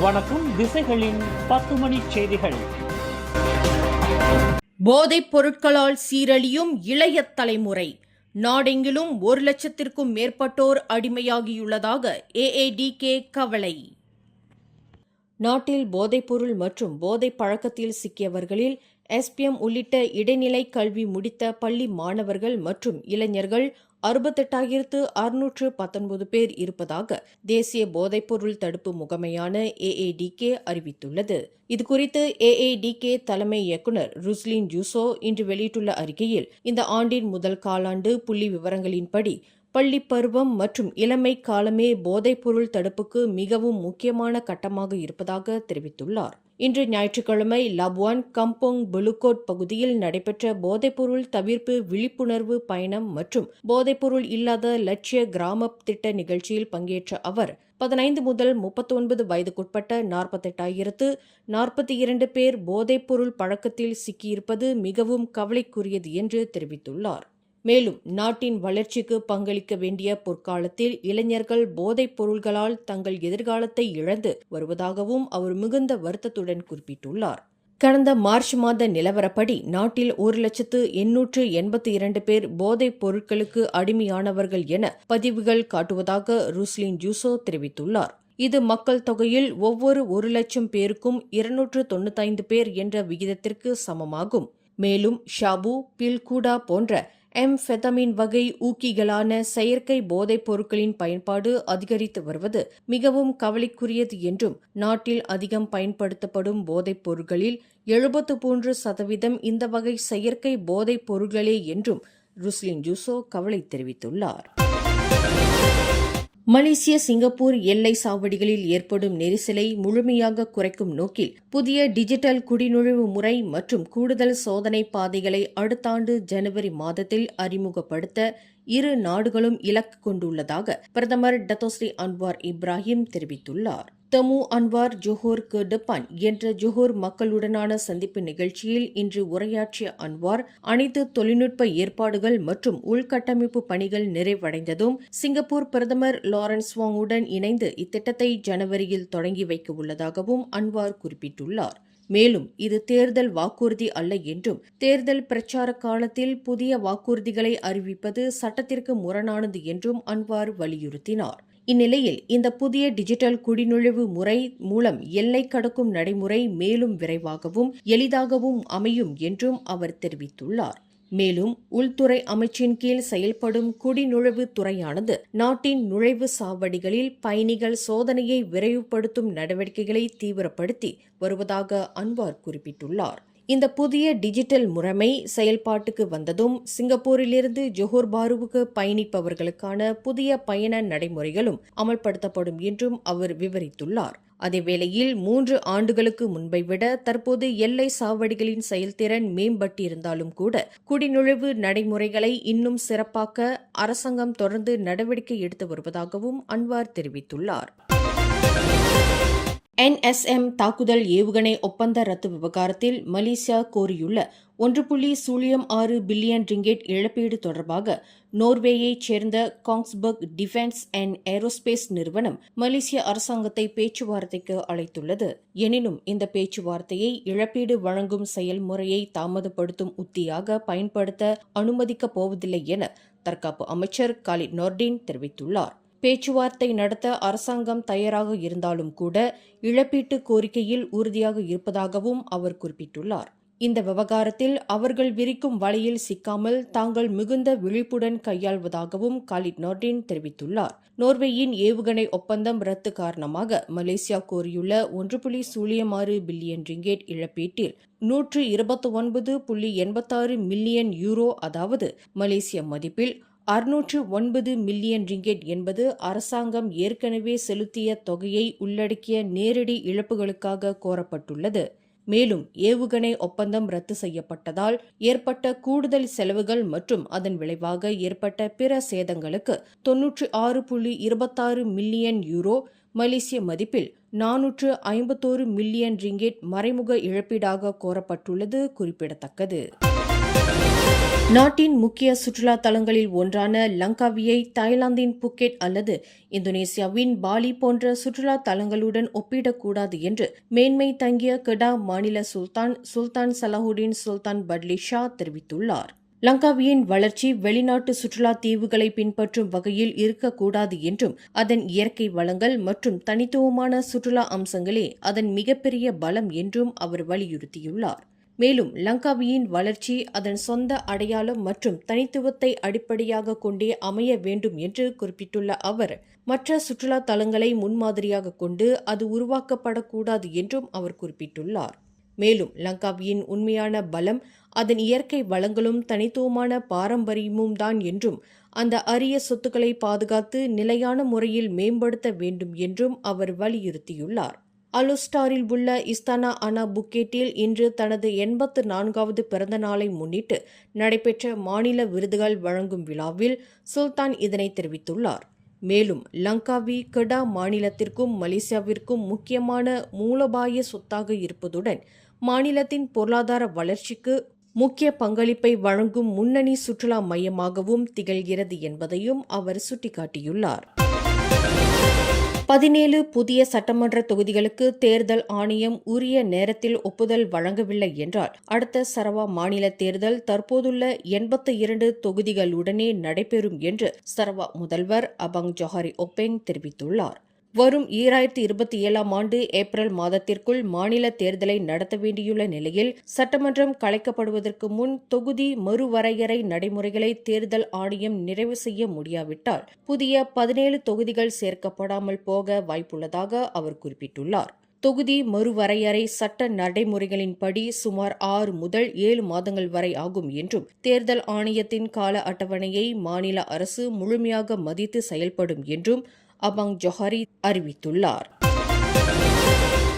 வணக்கம். திசைகளின் 10 மணி செய்திகள். போதைப் பொருட்களால் சீரழியும் இளைய தலைமுறை. நாடெங்கிலும் 1,00,000க்கும் மேற்பட்டோர் அடிமையாகியுள்ளதாக ஏஐடிகே கவலை. நாட்டில் போதைப்பொருள் மற்றும் போதைப் பழக்கத்தில் சிக்கியவர்களில் எஸ்பிஎம் உள்ளிட்ட இடைநிலை கல்வி முடித்த பள்ளி மாணவர்கள் மற்றும் இளைஞர்கள் 68,619 பேர் இருப்பதாக தேசிய போதைப்பொருள் தடுப்பு முகமையான ஏஐடிகே அறிவித்துள்ளது. இதுகுறித்து ஏஐடிகே தலைமை இயக்குநர் ருஸ்லின் ஜூசோ இன்று வெளியிட்டுள்ள அறிக்கையில், இந்த ஆண்டின் முதல் காலாண்டு புள்ளி விவரங்களின்படி பள்ளி பருவம் மற்றும் இளமை காலமே போதைப்பொருள் தடுப்புக்கு மிகவும் முக்கியமான கட்டமாக இருப்பதாக தெரிவித்துள்ளார். இன்று ஞாயிற்றுக்கிழமை லப்வான் கம்போங் புலுகோட் பகுதியில் நடைபெற்ற போதைப்பொருள் தவிர்ப்பு விழிப்புணர்வு பயணம் மற்றும் போதைப்பொருள் இல்லாத லட்சிய கிராம திட்ட நிகழ்ச்சியில் பங்கேற்ற அவர் 15 முதல் 39 வயதுக்குட்பட்ட 48,042 பேர் போதைப்பொருள் பழக்கத்தில் சிக்கியிருப்பது மிகவும் கவலைக்குரியது என்று தெரிவித்துள்ளார். மேலும் நாட்டின் வளர்ச்சிக்கு பங்களிக்க வேண்டிய பொற்காலத்தில் இளைஞர்கள் போதைப் பொருள்களால் தங்கள் எதிர்காலத்தை இழந்து வருவதாகவும் அவர் மிகுந்த வருத்தத்துடன் குறிப்பிட்டுள்ளார். கடந்த மார்ச் மாத நிலவரப்படி நாட்டில் 1,882 பேர் போதைப் பொருட்களுக்கு அடிமையானவர்கள் என பதிவுகள் காட்டுவதாக ருஸ்லின் ஜூசோ தெரிவித்துள்ளார். இது மக்கள் தொகையில் ஒவ்வொரு 1,00,000 பேருக்கும் 295 பேர் என்ற விகிதத்திற்கு சமமாகும். மேலும் ஷாபு, பில்கூடா போன்ற எம்ஃபெதமின் வகை ஊக்கிகளான செயற்கை போதைப் பொருட்களின் பயன்பாடு அதிகரித்து வருவது மிகவும் கவலைக்குரியது என்றும், நாட்டில் அதிகம் பயன்படுத்தப்படும் போதைப் பொருட்களில் 73% இந்த வகை செயற்கை போதைப் பொருட்களே என்றும் ருஸ்லின் ஜூசோ கவலை தெரிவித்துள்ளார். மலேசிய சிங்கப்பூர் எல்லை சாவடிகளில் ஏற்படும் நெரிசலை முழுமையாக குறைக்கும் நோக்கில் புதிய டிஜிட்டல் குடிநுழைவு முறை மற்றும் கூடுதல் சோதனை பாதைகளை அடுத்த ஆண்டு ஜனவரி மாதத்தில் அறிமுகப்படுத்த இரு நாடுகளும் இலக்கு கொண்டுள்ளதாக பிரதமர் டத்தோஸ்ரீ அன்வார் இப்ராஹிம் தெரிவித்துள்ளார். தமு அன்வார் ஜோஹர் கே டெப்பான் என்ற ஜோஹர் மக்களுடனான சந்திப்பு நிகழ்ச்சியில் இன்று உரையாற்றிய அன்வார், அனைத்து தொழில்நுட்ப ஏற்பாடுகள் மற்றும் உள்கட்டமைப்பு பணிகள் நிறைவடைந்ததும் சிங்கப்பூர் பிரதமர் லாரன்ஸ் வாங்குடன் இணைந்து இத்திட்டத்தை ஜனவரியில் தொடங்கி வைக்க உள்ளதாகவும் அன்வார் குறிப்பிட்டுள்ளார். மேலும் இது தேர்தல் வாக்குறுதி அல்ல என்றும், தேர்தல் பிரச்சார காலத்தில் புதிய வாக்குறுதிகளை அறிவிப்பது சட்டத்திற்கு முரணானது என்றும் அன்வார் வலியுறுத்தினார். இந்நிலையில் இந்த புதிய டிஜிட்டல் குடிநுழைவு முறை மூலம் எல்லை கடக்கும் நடைமுறை மேலும் விரைவாகவும் எளிதாகவும் அமையும் என்றும் அவர் தெரிவித்துள்ளார். மேலும் உள்துறை அமைச்சின் கீழ் செயல்படும் குடிநுழைவு துறையானது நாட்டின் நுழைவு சாவடிகளில் பயணிகள் சோதனையை விரைவுபடுத்தும் நடவடிக்கைகளை தீவிரப்படுத்தி வருவதாக அன்வார் குறிப்பிட்டுள்ளார். இந்த புதிய டிஜிட்டல் முறைமை செயல்பாட்டுக்கு வந்ததும் சிங்கப்பூரிலிருந்து ஜோஹர் பாருவுக்கு பயணிப்பவர்களுக்கான புதிய பயண நடைமுறைகளும் அமல்படுத்தப்படும் என்றும் அவர் விவரித்துள்ளார். அதேவேளையில் 3 ஆண்டுகளுக்கு முன்பை விட தற்போது எல்லை சாவடிகளின் செயல்திறன் மேம்பட்டிருந்தாலும் கூட குடிநுழைவு நடைமுறைகளை இன்னும் சிறப்பாக்க அரசாங்கம் தொடர்ந்து நடவடிக்கை எடுத்து வருவதாகவும் அன்வார் தெரிவித்துள்ளார். NSM தாக்குதல் ஏவுகணை ஒப்பந்த ரத்து விவகாரத்தில் மலேசியா கோரியுள்ள 1.06 பில்லியன் ரிங்கெட் இழப்பீடு தொடர்பாக நோர்வேயைச் சேர்ந்த காங்ஸ்பர்க் டிஃபென்ஸ் அண்ட் ஏரோஸ்பேஸ் நிறுவனம் மலேசிய அரசாங்கத்தை பேச்சுவார்த்தைக்கு அழைத்துள்ளது. எனினும் இந்த பேச்சுவார்த்தையை இழப்பீடு வழங்கும் செயல்முறையை தாமதப்படுத்தும் உத்தியாக பயன்படுத்த அனுமதிக்கப் போவதில்லை என தற்காப்பு அமைச்சர் காலிட் நோர்டின் தெரிவித்துள்ளார். பேச்சுவார்த்தை நடத்த அரசாங்கம் தயாராக இருந்தாலும் கூட இழப்பீட்டு கோரிக்கையில் உறுதியாக இருப்பதாகவும் அவர் குறிப்பிட்டுள்ளார். இந்த விவகாரத்தில் அவர்கள் விரிக்கும் வலையில் சிக்காமல் தாங்கள் மிகுந்த விழிப்புடன் கையாள்வதாகவும் காலிட் நோர்டின் தெரிவித்துள்ளார். நோர்வேயின் ஏவுகணை ஒப்பந்தம் ரத்து காரணமாக மலேசியா கோரியுள்ள 1.06 பில்லியன் ரிங்கெட் இழப்பீட்டில் 129.86 மில்லியன் யூரோ, அதாவது மலேசிய மதிப்பில் 609 மில்லியன் ரிங்கெட் என்பது அரசாங்கம் ஏற்கனவே செலுத்திய தொகையை உள்ளடக்கிய நேரடி இழப்புகளுக்காக கோரப்பட்டுள்ளது. மேலும் ஏவுகணை ஒப்பந்தம் ரத்து செய்யப்பட்டதால் ஏற்பட்ட கூடுதல் செலவுகள் மற்றும் அதன் விளைவாக ஏற்பட்ட பிற சேதங்களுக்கு 96.26 மில்லியன் யூரோ, மலேசிய மதிப்பில் 451 மில்லியன் ரிங்கெட் மறைமுக இழப்பீடாக கோரப்பட்டுள்ளது குறிப்பிடத்தக்கது. நாட்டின் முக்கிய சுற்றுலா தலங்களில் ஒன்றான லங்காவியை தாய்லாந்தின் புக்கெட் அல்லது இந்தோனேசியாவின் பாலி போன்ற சுற்றுலா தலங்களுடன் ஒப்பிடக்கூடாது என்று மேன்மை தங்கிய கெடா மாநில சுல்தான் சலாஹுடீன் சுல்தான் பட்லி ஷா தெரிவித்துள்ளார். லங்காவியின் வளர்ச்சி வெளிநாட்டு சுற்றுலா தீவுகளை பின்பற்றும் வகையில் இருக்கக்கூடாது என்றும் அதன் இயற்கை வளங்கள் மற்றும் தனித்துவமான சுற்றுலா அம்சங்களே அதன் மிகப்பெரிய பலம் என்றும் அவர் வலியுறுத்தியுள்ளார். மேலும் லங்காவியின் வளர்ச்சி அதன் சொந்த அடையாளம் மற்றும் தனித்துவத்தை அடிப்படையாக கொண்டே அமைய வேண்டும் என்று குறிப்பிட்டுள்ள அவர், மற்ற சுற்றுலா தலங்களை முன்மாதிரியாக கொண்டு அது உருவாக்கப்படக்கூடாது என்றும் அவர் குறிப்பிட்டுள்ளார். மேலும் லங்காவியின் உண்மையான பலம் அதன் இயற்கை வளங்களும் தனித்துவமான பாரம்பரியமும் தான் என்றும் அந்த அரிய சொத்துக்களை பாதுகாத்து நிலையான முறையில் மேம்படுத்த வேண்டும் என்றும் அவர் வலியுறுத்தியுள்ளார். அலுஸ்டாரில் உள்ள இஸ்தானா அனா புக்கேட்டில் இன்று தனது 84வது பிறந்த நாளை முன்னிட்டு நடைபெற்ற மாநில விருதுகள் வழங்கும் விழாவில் சுல்தான் இதனை தெரிவித்துள்ளார். மேலும் லங்காவி கெடா மாநிலத்திற்கும் மலேசியாவிற்கும் முக்கியமான மூலோபாய சொத்தாக இருப்பதுடன் மாநிலத்தின் பொருளாதார வளர்ச்சிக்கு முக்கிய பங்களிப்பை வழங்கும் முன்னணி சுற்றுலா மையமாகவும் திகழ்கிறது என்பதையும் அவர் சுட்டிக்காட்டியுள்ளார். 17 புதிய சட்டமன்ற தொகுதிகளுக்கு தேர்தல் ஆணையம் உரிய நேரத்தில் ஒப்புதல் வழங்கவில்லை என்றால் அடுத்த சரவா மாநில தேர்தல் தற்போதுள்ள 82 தொகுதிகளுடனே நடைபெறும் என்று சரவா முதல்வர் அபங் ஜொஹாரி ஒப்பெங் தெரிவித்துள்ளார். வரும் 2027ஆம் ஆண்டு ஏப்ரல் மாதத்திற்குள் மாநில தேர்தலை நடத்த வேண்டியுள்ள நிலையில் சட்டமன்றம் கலைக்கப்படுவதற்கு முன் தொகுதி மறுவரையறை நடைமுறைகளை தேர்தல் ஆணையம் நிறைவு செய்ய முடியாவிட்டால் புதிய 17 தொகுதிகள் சேர்க்கப்படாமல் போக வாய்ப்புள்ளதாக அவர் குறிப்பிட்டுள்ளார். தொகுதி மறுவரையறை சட்ட நடைமுறைகளின்படி சுமார் 6 முதல் 7 மாதங்கள் வரை ஆகும் என்றும் தேர்தல் ஆணையத்தின் கால அட்டவணையை மாநில அரசு முழுமையாக மதித்து செயல்படும் என்றும் அபங் ஜொஹாரி அறிவித்துள்ளார்.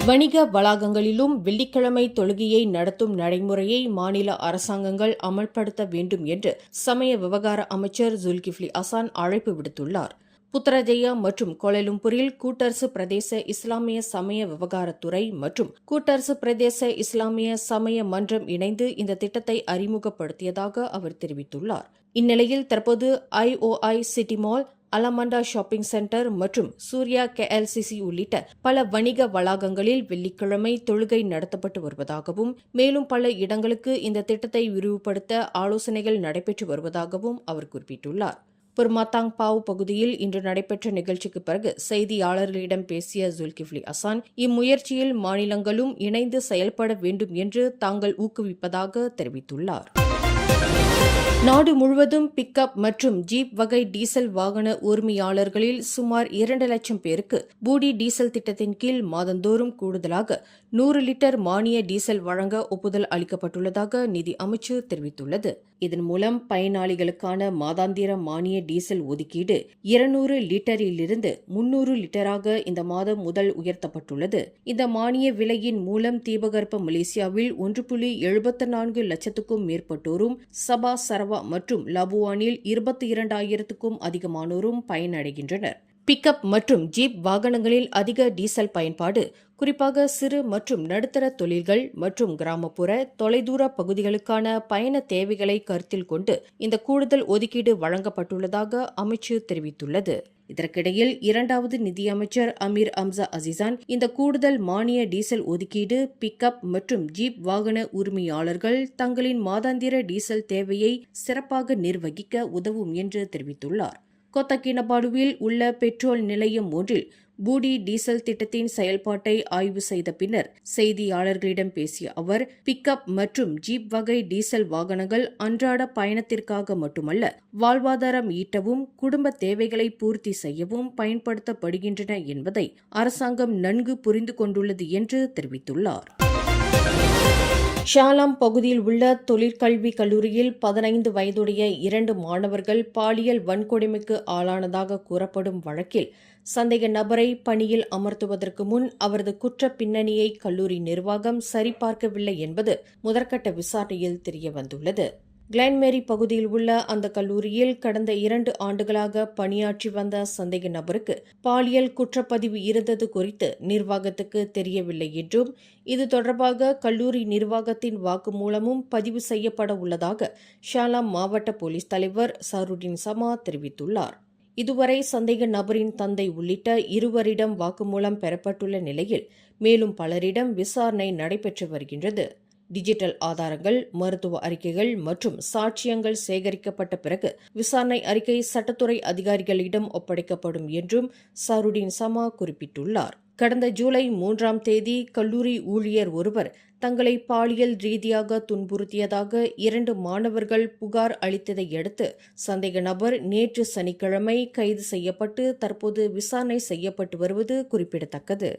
வணிக வளாகங்களிலும் வெள்ளிக்கிழமை தொழுகையை நடத்தும் நடைமுறையை மாநில அரசாங்கங்கள் அமல்படுத்த வேண்டும் என்று சமய விவகார அமைச்சர் ஜுல்கிஃப்லி ஹசான் அழைப்பு விடுத்துள்ளார். புத்ரஜயா மற்றும் கோலாலம்பூரில் கூட்டரசு பிரதேச இஸ்லாமிய சமய விவகாரத்துறை மற்றும் கூட்டரசு பிரதேச இஸ்லாமிய சமய மன்றம் இணைந்து இந்த திட்டத்தை அறிமுகப்படுத்தியதாக அவர் தெரிவித்துள்ளார். இந்நிலையில் தற்போது IOI city mall, allamanda shopping centre மற்றும் சூர்யா KLCC உள்ளிட்ட பல வணிக வளாகங்களில் வெள்ளிக்கிழமை தொழுகை நடத்தப்பட்டு வருவதாகவும் மேலும் பல இடங்களுக்கு இந்த திட்டத்தை விரிவுபடுத்த ஆலோசனைகள் நடைபெற்று வருவதாகவும் அவர் குறிப்பிட்டுள்ளார். புர்மாத்தாங் பாவ் பகுதியில் இன்று நடைபெற்ற நிகழ்ச்சிக்கு பிறகு செய்தியாளர்களிடம் பேசிய ஜுல்கிஃப்லி ஹசான், இம்முயற்சியில் மாநிலங்களும் இணைந்து செயல்பட வேண்டும் என்று தாங்கள் ஊக்குவிப்பதாக தெரிவித்துள்ளார். நாடு முழுவதும் பிக்கப் மற்றும் ஜீப் வகை டீசல் வாகன உரிமையாளர்களில் சுமார் 2 லட்சம் பேருக்கு பூடி டீசல் திட்டத்தின் கீழ் மாதந்தோறும் கூடுதலாக 100 லிட்டர் மானிய டீசல் வழங்க ஒப்புதல் அளிக்கப்பட்டுள்ளதாக நிதி அமைச்சு தெரிவித்துள்ளது. இதன் மூலம் பயனாளிகளுக்கான மாதாந்திர மானிய டீசல் ஒதுக்கீடு 200 லிட்டரிலிருந்து 300 லிட்டராக இந்த மாதம் முதல் உயர்த்தப்பட்டுள்ளது. இந்த மானிய விலையின் மூலம் தீபகற்ப மலேசியாவில் 1.74 லட்சத்துக்கும் மேற்பட்டோரும் சபா, சரவா மற்றும் லபுவானில் 22,000க்கும் அதிகமானோரும் பயனடைகின்றனர். பிக்கப் மற்றும் ஜீப் வாகனங்களில் அதிக டீசல் பயன்பாடு குறிப்பாக சிறு மற்றும் நடுத்தர தொழில்கள் மற்றும் கிராமப்புற தொலைதூர பகுதிகளுக்கான பயண தேவைகளை கருத்தில் கொண்டு இந்த கூடுதல் ஒதுக்கீடு வழங்கப்பட்டுள்ளதாக அமைச்சு தெரிவித்துள்ளது. இதற்கிடையில் 2வது நிதியமைச்சர் அமீர் அம்சா அசிசான் இந்த கூடுதல் மானிய டீசல் ஒதுக்கீடு பிக்கப் மற்றும் ஜீப் வாகன உரிமையாளர்கள் தங்களின் மாதாந்திர டீசல் தேவையை சிறப்பாக நிர்வகிக்க உதவும் என்று தெரிவித்துள்ளார். கொத்தகினபாடுவில் உள்ள பெட்ரோல் நிலையம் ஒன்றில் பூடி டீசல் திட்டத்தின் செயல்பாட்டை ஆய்வு செய்த பின்னர் செய்தியாளர்களிடம் பேசிய அவர், பிக்கப் மற்றும் ஜீப் வகை டீசல் வாகனங்கள் அன்றாட பயணத்திற்காக மட்டுமல்ல, வாழ்வாதாரம் ஈட்டவும் குடும்ப தேவைகளை பூர்த்தி செய்யவும் பயன்படுத்தப்படுகின்றன என்பதை அரசாங்கம் நன்கு புரிந்து கொண்டுள்ளது என்று தெரிவித்துள்ளார். ஷாலாம் பகுதியில் உள்ள தொழிற்கல்வி கல்லூரியில் 15 வயதுடைய 2 மாணவர்கள் பாலியல் வன்கொடுமைக்கு ஆளானதாக கூறப்படும் வழக்கில் சந்தேக நபரை பணியில் அமர்த்துவதற்கு முன் அவரது குற்ற பின்னணியை கல்லூரி நிர்வாகம் சரிபார்க்கவில்லை என்பது முதற்கட்ட விசாரணையில் தெரியவந்துள்ளது. கிளைன்மேரி பகுதியில் உள்ள அந்த கல்லூரியில் கடந்த 2 ஆண்டுகளாக பணியாற்றி வந்த சந்தேக நபருக்கு பாலியல் குற்றப்பதிவு இருந்தது குறித்து நிர்வாகத்துக்கு தெரியவில்லை என்றும் இது தொடர்பாக கல்லூரி நிர்வாகத்தின் வாக்குமூலமும் பதிவு செய்யப்பட உள்ளதாக ஷாலாம் மாவட்ட போலீஸ் தலைவர் சருடின் சமா தெரிவித்துள்ளார். இதுவரை சந்தேக நபரின் தந்தை உள்ளிட்ட 2 வாக்குமூலம் பெறப்பட்டுள்ள நிலையில் மேலும் பலரிடம் விசாரணை நடைபெற்று வருகின்றது. டிஜிட்டல் ஆதாரங்கள், மருத்துவ அறிக்கைகள் மற்றும் சாட்சியங்கள் சேகரிக்கப்பட்ட பிறகு விசாரணை அறிக்கை சட்டத்துறை அதிகாரிகளிடம் ஒப்படைக்கப்படும் என்றும் சருடின் சமா குறிப்பிட்டுள்ளார். கடந்த ஜூலை 3ஆம் தேதி கல்லூரி ஊழியர் ஒருவர் தங்களை பாலியல் ரீதியாக துன்புறுத்தியதாக 2 மாணவர்கள் புகார் அளித்ததை அடுத்து சந்தேக நபர் நேற்று சனிக்கிழமை கைது செய்யப்பட்டு தற்போது விசாரணை செய்யப்பட்டு வருவது குறிப்பிடத்தக்கது.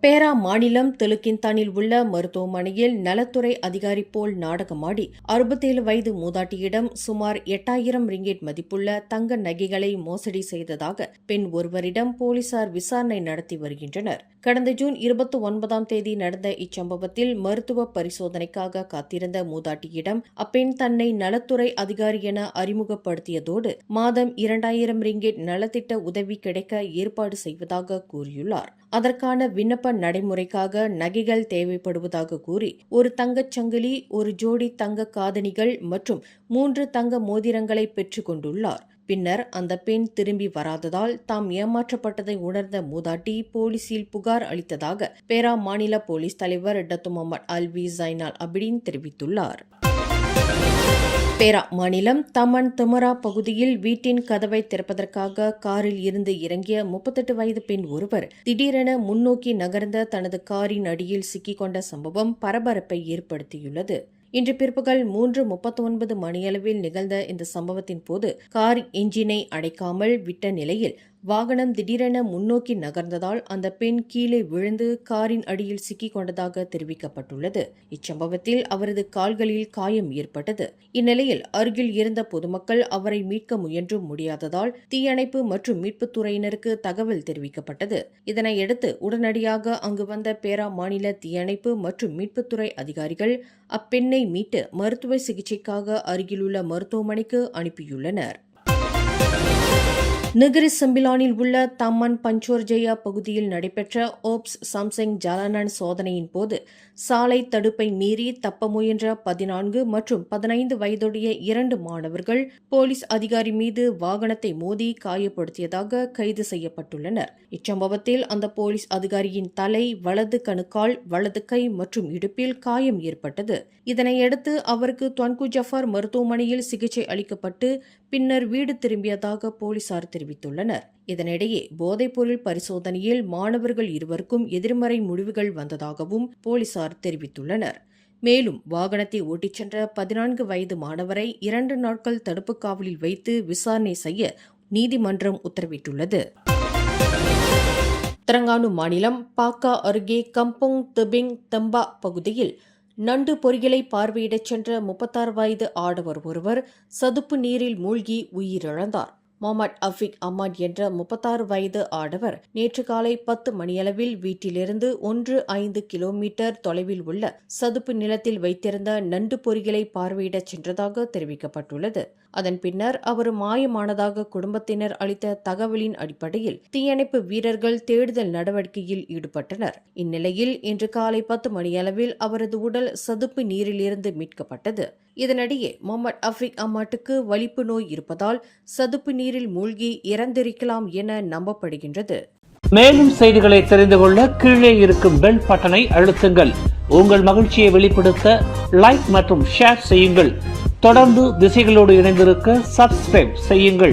பேரா மாநிலம் தெலுக்கின்தானில் உள்ள மருத்துவமனையில் நலத்துறை அதிகாரி போல் நாடகமாடி 67 வயது மூதாட்டியிடம் சுமார் 8000 ரிங்கெட் மதிப்புள்ள தங்க நகைகளை மோசடி செய்ததாக பெண் ஒருவரிடம் போலீசார் விசாரணை நடத்தி வருகின்றனர். கடந்த ஜூன் 29ஆம் தேதி நடந்த இச்சம்பவத்தில் மருத்துவ பரிசோதனைக்காக காத்திருந்த மூதாட்டியிடம் அப்பெண் தன்னை நலத்துறை அதிகாரி என அறிமுகப்படுத்தியதோடு மாதம் 2000 ரிங்கெட் நலத்திட்ட உதவி கிடைக்க ஏற்பாடு செய்வதாக கூறியுள்ளார். அதற்கான விண்ணப்ப நடைமுறைக்காக நகைகள் தேவைப்படுவதாக கூறி ஒரு தங்கச் சங்கிலி, ஒரு ஜோடி தங்க காதணிகள் மற்றும் 3 தங்க மோதிரங்களை பெற்றுக் கொண்டுள்ளார். பின்னர் அந்த பெண் திரும்பி வராததால் தாம் ஏமாற்றப்பட்டதை உணர்ந்த மூதாட்டி போலீசில் புகார் அளித்ததாக பேரா மாநில போலீஸ் தலைவர் டத்து முகமது அல்வி ஜைனால் அபிடின் தெரிவித்துள்ளார். பேரா மாநிலம் தமன் திமரா பகுதியில் வீட்டின் கதவை திறப்பதற்காக காரில் இருந்து இறங்கிய 38 வயது பெண் ஒருவர் திடீரென முன்னோக்கி நகர்ந்த தனது காரின் அடியில் சிக்கிக் கொண்ட சம்பவம் பரபரப்பை ஏற்படுத்தியுள்ளது. இன்று பிற்பகல் 3:39 மணியளவில் நிகழ்ந்த இந்த சம்பவத்தின் போது கார் என்ஜினை அடைக்காமல் விட்ட நிலையில் வாகனம் திடீரென முன்னோக்கி நகர்ந்ததால் அந்த பெண் கீழே விழுந்து காரின் அடியில் சிக்கிக் கொண்டதாக தெரிவிக்கப்பட்டுள்ளது. இச்சம்பவத்தில் அவரது கால்களில் காயம் ஏற்பட்டது. இந்நிலையில் அருகில் இருந்த பொதுமக்கள் அவரை மீட்க முயன்றும் முடியாததால் தீயணைப்பு மற்றும் மீட்புத் துறையினருக்கு தகவல் தெரிவிக்கப்பட்டது. இதனையடுத்து உடனடியாக அங்கு வந்த பேரா மாநில தீயணைப்பு மற்றும் மீட்புத்துறை அதிகாரிகள் அப்பெண்ணை மீட்டு மருத்துவ சிகிச்சைக்காக அருகிலுள்ள மருத்துவமனைக்கு அனுப்பியுள்ளனர். நகரி சம்பிலானில் உள்ள தம்மன் பஞ்சோர்ஜயா பகுதியில் நடைபெற்ற ஓப்ஸ் சாம்சங் ஜாலானன் சோதனையின் போது சாலை தடுப்பை மீறி தப்ப முயன்ற 14 மற்றும் 15 வயதுடைய 2 மாணவர்கள் போலீஸ் அதிகாரி மீது வாகனத்தை மோதி காயப்படுத்தியதாக கைது செய்யப்பட்டுள்ளனர். இச்சம்பவத்தில் அந்த போலீஸ் அதிகாரியின் தலை, வலது கணுக்கால், வலது கை மற்றும் இடுப்பில் காயம் ஏற்பட்டது. இதனையடுத்து அவருக்கு துவான்கு ஜஃபார் மருத்துவமனையில் சிகிச்சை அளிக்கப்பட்டு பின்னர் வீடு திரும்பியதாக போலீசார் தெரிவித்துள்ளனர். இதனிடையே போதைப்பொருள் பரிசோதனையில் மாணவர்கள் 2 எதிர்மறை முடிவுகள் வந்ததாகவும் போலீசார் தெரிவித்துள்ளனர். மேலும் வாகனத்தை ஓட்டிச் சென்ற 14 வயது மாணவரை 2 நாட்கள் தடுப்பு காவலில் வைத்து விசாரணை செய்ய நீதிமன்றம் உத்தரவிட்டுள்ளது. தெலங்கானா மாநிலம் பாக்கா அருகே கம்புங் திபிங் தம்பா பகுதியில் நண்டு பொறிகளை பார்வையிடச் சென்ற 36 வயது ஆடவர் ஒருவர் சதுப்பு நீரில் மூழ்கி உயிரிழந்தார். முகமது அஃபிக் அஹ்மத் என்ற 36 வயது ஆடவர் நேற்று காலை 10 மணியளவில் வீட்டிலிருந்து 1.5 கிலோமீட்டர் தொலைவில் உள்ள சதுப்பு நிலத்தில் வைத்திருந்த நண்டு பொறிகளை பார்வையிடச் சென்றதாக தெரிவிக்கப்பட்டுள்ளது. அதன் பின்னர் அவர் மாயமானதாக குடும்பத்தினர் அளித்த தகவலின் அடிப்படையில் தீயணைப்பு வீரர்கள் தேடுதல் நடவடிக்கையில் ஈடுபட்டனர். இந்நிலையில் இன்று காலை 10 மணியளவில் அவரது உடல் சதுப்பு நீரிலிருந்து மீட்கப்பட்டது. இதனிடையே முகமது அஃபிக் அஹ்மத்துக்கு வலிப்பு நோய் இருப்பதால் சதுப்பு நீரில் மூழ்கி இறந்திருக்கலாம் என நம்பப்படுகின்றது. மேலும் செய்திகளை தெரிந்து கொள்ள கீழே இருக்கும் பெல் பட்டனை அழுத்துங்கள். உங்கள் மகிழ்ச்சியை வெளிப்படுத்த லைக் மற்றும் ஷேர் செய்யுங்கள். தொடர்ந்து திசைகளோடு இணைந்திருக்க சப்ஸ்கிரைப் செய்யுங்கள்.